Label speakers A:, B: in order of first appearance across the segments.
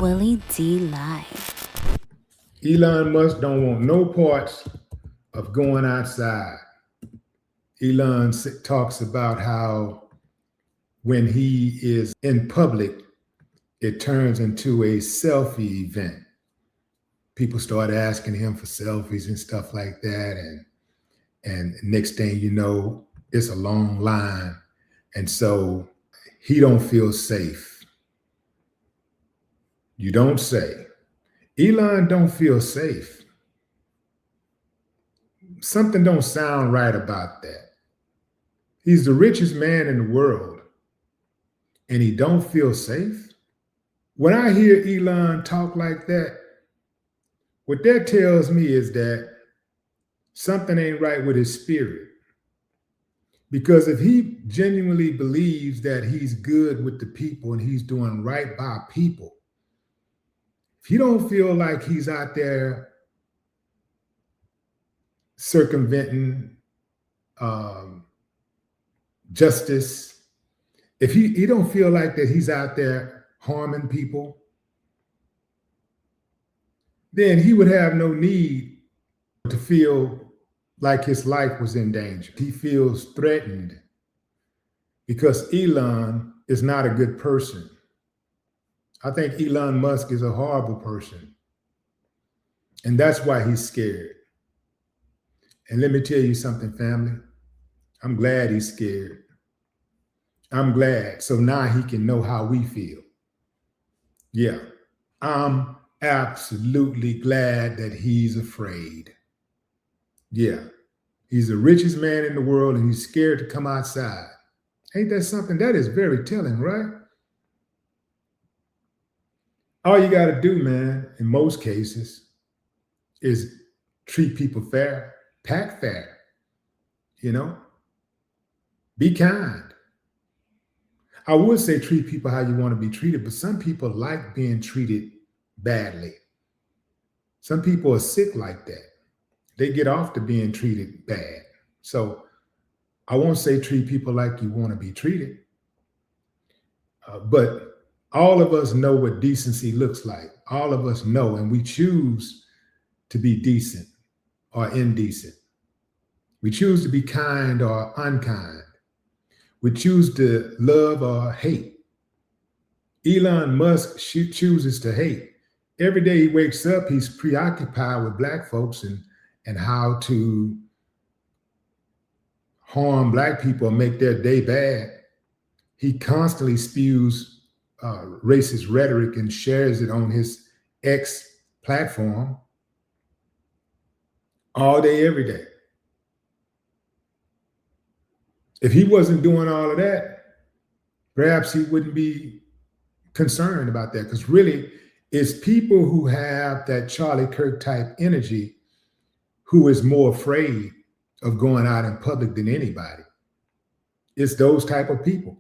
A: Willie D live.
B: Elon Musk don't want no parts of going outside. Elon talks about how when he is in public, it turns into a selfie event. People start asking him for selfies and stuff like that, and next thing you know, it's a long line, and so he don't feel safe. You don't say. Elon don't feel safe. Something don't sound right about that. He's the richest man in the world, and he don't feel safe. When I hear Elon talk like that, what that tells me is that something ain't right with his spirit. Because if he genuinely believes that he's good with the people and he's doing right by people, if he don't feel like he's out there circumventing justice, if he don't feel like that he's out there harming people, then he would have no need to feel like his life was in danger. He feels threatened because Elon is not a good person. I think Elon Musk is a horrible person. And that's why he's scared. And let me tell you something, family. I'm glad he's scared. I'm glad. So now he can know how we feel. Yeah, I'm absolutely glad that he's afraid. Yeah, he's the richest man in the world and he's scared to come outside. Ain't that something? That is very telling, right? All you got to do, man, in most cases, is treat people fair, pack fair, be kind. I would say treat people how you want to be treated, but some people like being treated badly. Some people are sick like that. They get off to being treated bad. So I won't say treat people like you want to be treated, but all of us know what decency looks like. All of us know, and we choose to be decent or indecent. We choose to be kind or unkind. We choose to love or hate. Elon Musk chooses to hate. Every day he wakes up, he's preoccupied with Black folks and how to harm Black people and make their day bad. He constantly spews racist rhetoric and shares it on his X platform all day, every day. If he wasn't doing all of that, perhaps he wouldn't be concerned about that, because really it's people who have that Charlie Kirk type energy who is more afraid of going out in public than anybody. It's those type of people.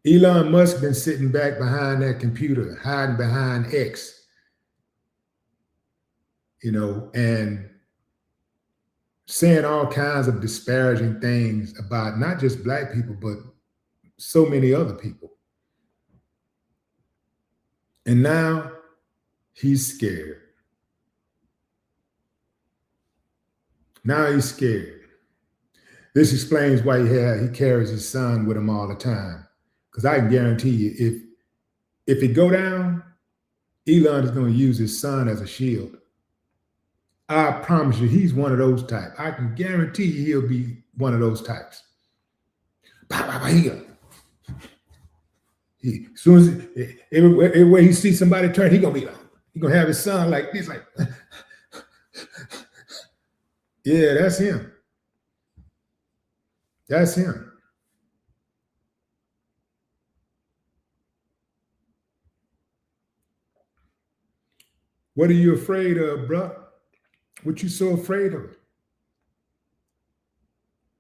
B: Elon Musk been sitting back behind that computer, hiding behind X, and saying all kinds of disparaging things about not just Black people, but so many other people. And now he's scared. Now he's scared. This explains why he carries his son with him all the time. Because I can guarantee you, if it go down, Elon is going to use his son as a shield. I promise you, he's one of those types. I can guarantee you he'll be one of those types. As soon as everywhere he sees somebody turn, he's going to have his son like this, like, yeah, that's him. That's him. What are you afraid of, bro? What you so afraid of?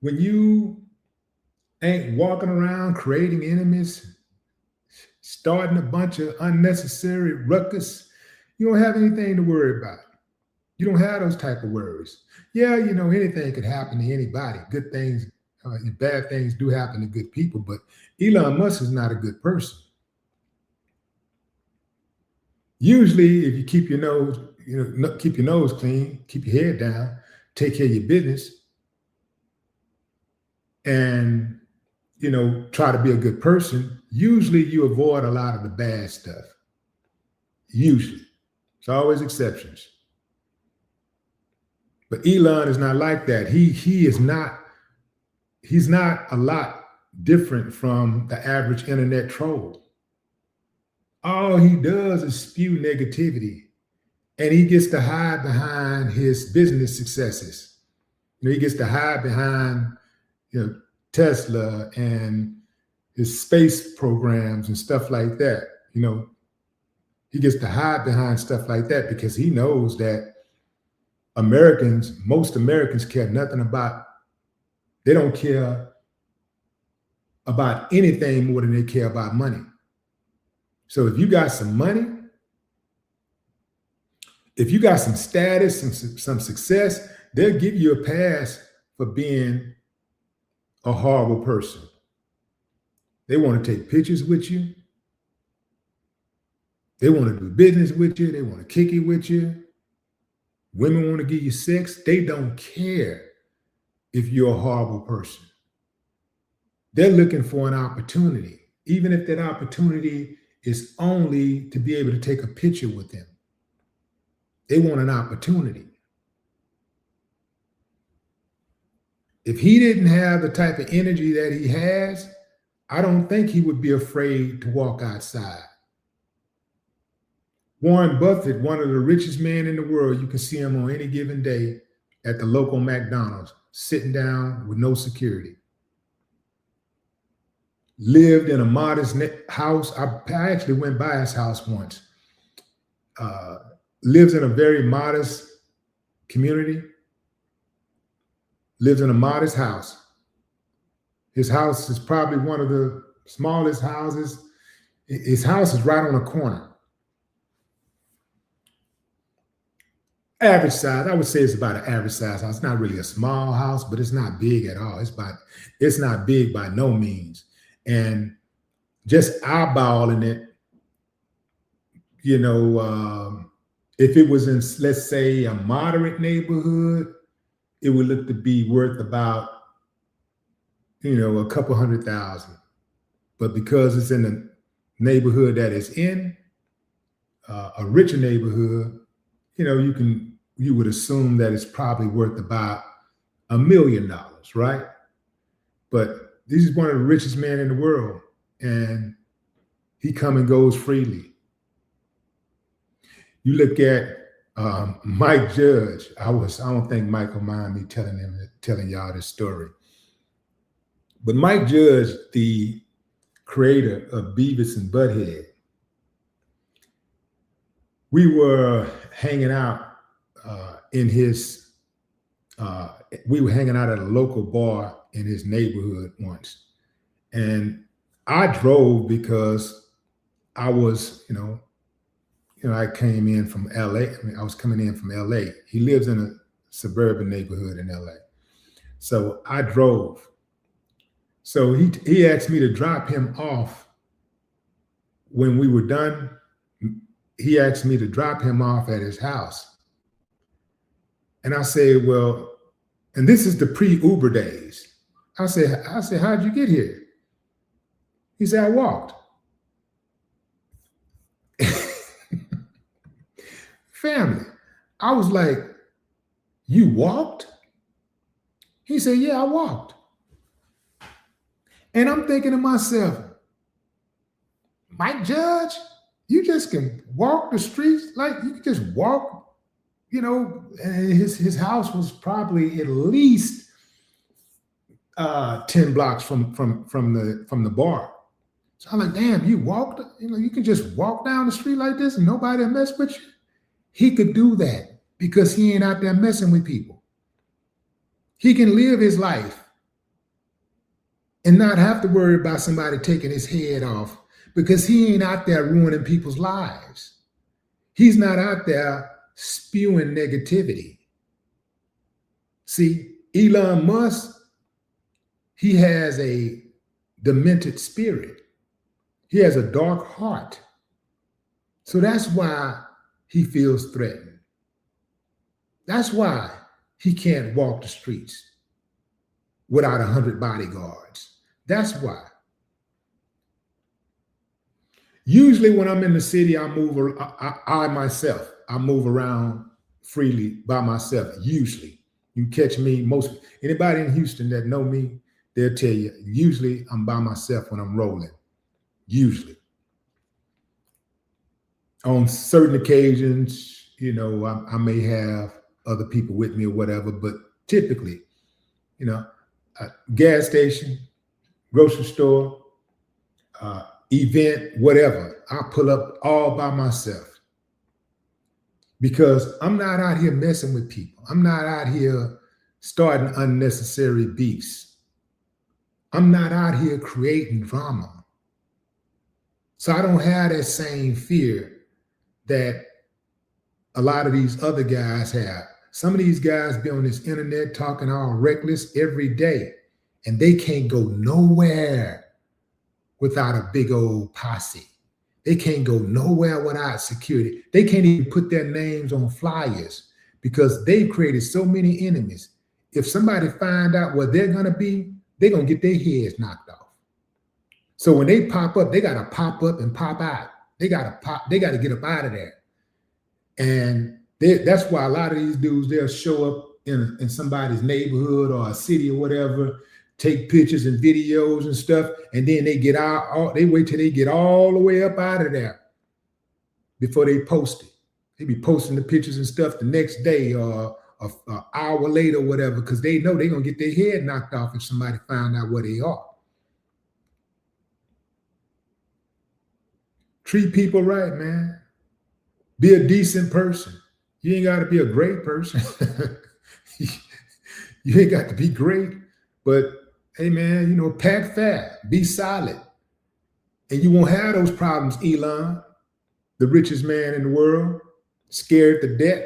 B: When you ain't walking around creating enemies, starting a bunch of unnecessary ruckus, you don't have anything to worry about. You don't have those type of worries. Yeah, anything could happen to anybody. Good things, bad things do happen to good people, but Elon Musk is not a good person. Usually, if you keep your nose, keep your nose clean, keep your head down, take care of your business, and try to be a good person, usually you avoid a lot of the bad stuff. Usually. There's always exceptions. But Elon is not like that. He's not a lot different from the average internet troll. All he does is spew negativity, and he gets to hide behind his business successes. He gets to hide behind Tesla and his space programs and stuff like that. He gets to hide behind stuff like that because he knows that most Americans care nothing about, they don't care about anything more than they care about money. So if you got some money, if you got some status, some success, they'll give you a pass for being a horrible person. They want to take pictures with you. They want to do business with you. They want to kick it with you. Women want to give you sex. They don't care if you're a horrible person. They're looking for an opportunity, even if that opportunity is only to be able to take a picture with them. They want an opportunity. If he didn't have the type of energy that he has, I don't think he would be afraid to walk outside. Warren Buffett, one of the richest men in the world, you can see him on any given day at the local McDonald's, sitting down with no security. Lived in a modest house. I actually went by his house once. Lives in a very modest community. Lives in a modest house. His house is probably one of the smallest houses. His house is right on a corner. Average size, I would say it's about an average size house. It's not really a small house, but it's not big at all. It's not big by no means. And just eyeballing it, if it was in, let's say, a moderate neighborhood, it would look to be worth about, a couple $100,000. But because it's in the neighborhood that it's in, a richer neighborhood, you would assume that it's probably worth about $1 million, right? But this is one of the richest men in the world, and he come and goes freely. You look at Mike Judge. I don't think Mike will mind me telling y'all this story. But Mike Judge, the creator of Beavis and Butthead, we were hanging out we were hanging out at a local bar in his neighborhood once. And I drove because I was, I came in from LA. I was coming in from LA. He lives in a suburban neighborhood in LA. So I drove. So he asked me to drop him off when we were done. He asked me to drop him off at his house. And I said, well, and this is the pre-Uber days. I said, how'd you get here? He said, I walked. Family. I was like, you walked? He said, yeah, I walked. And I'm thinking to myself, Mike Judge, you just can walk the streets, like you can just walk, and his house was probably at least 10 blocks from the bar. So I'm like, damn, you walked, you can just walk down the street like this and nobody will mess with you. He could do that because he ain't out there messing with people. He can live his life and not have to worry about somebody taking his head off because he ain't out there ruining people's lives. He's not out there spewing negativity. See, Elon Musk, he has a demented spirit. He has a dark heart. So that's why he feels threatened. That's why he can't walk the streets without 100 bodyguards. That's why. Usually when I'm in the city, I move, I myself, I move around freely by myself. Usually you catch me, anybody in Houston that know me, they'll tell you, usually I'm by myself when I'm rolling, usually. On certain occasions, you know, I may have other people with me or whatever, but typically, you know, a gas station, grocery store, event, whatever, I pull up all by myself because I'm not out here messing with people. I'm not out here starting unnecessary beefs. I'm not out here creating drama. So I don't have that same fear that a lot of these other guys have. Some of these guys be on this internet talking all reckless every day, and they can't go nowhere without a big old posse. They can't go nowhere without security. They can't even put their names on flyers because they've created so many enemies. If somebody find out where they're gonna be, they're gonna get their heads knocked off. So when they pop up, they gotta pop up and pop out. They gotta get up out of there. And that's why a lot of these dudes, they'll show up in somebody's neighborhood or a city or whatever, take pictures and videos and stuff, and then they get out. They wait till they get all the way up out of there before they post it. They be posting the pictures and stuff the next day or an hour later or whatever, because they know they're gonna get their head knocked off if somebody find out where they are. Treat people right, man. Be a decent person. You ain't got to be a great person. You ain't got to be great, but hey, man, you know, pack fat, be solid. And you won't have those problems, Elon, the richest man in the world, scared to death.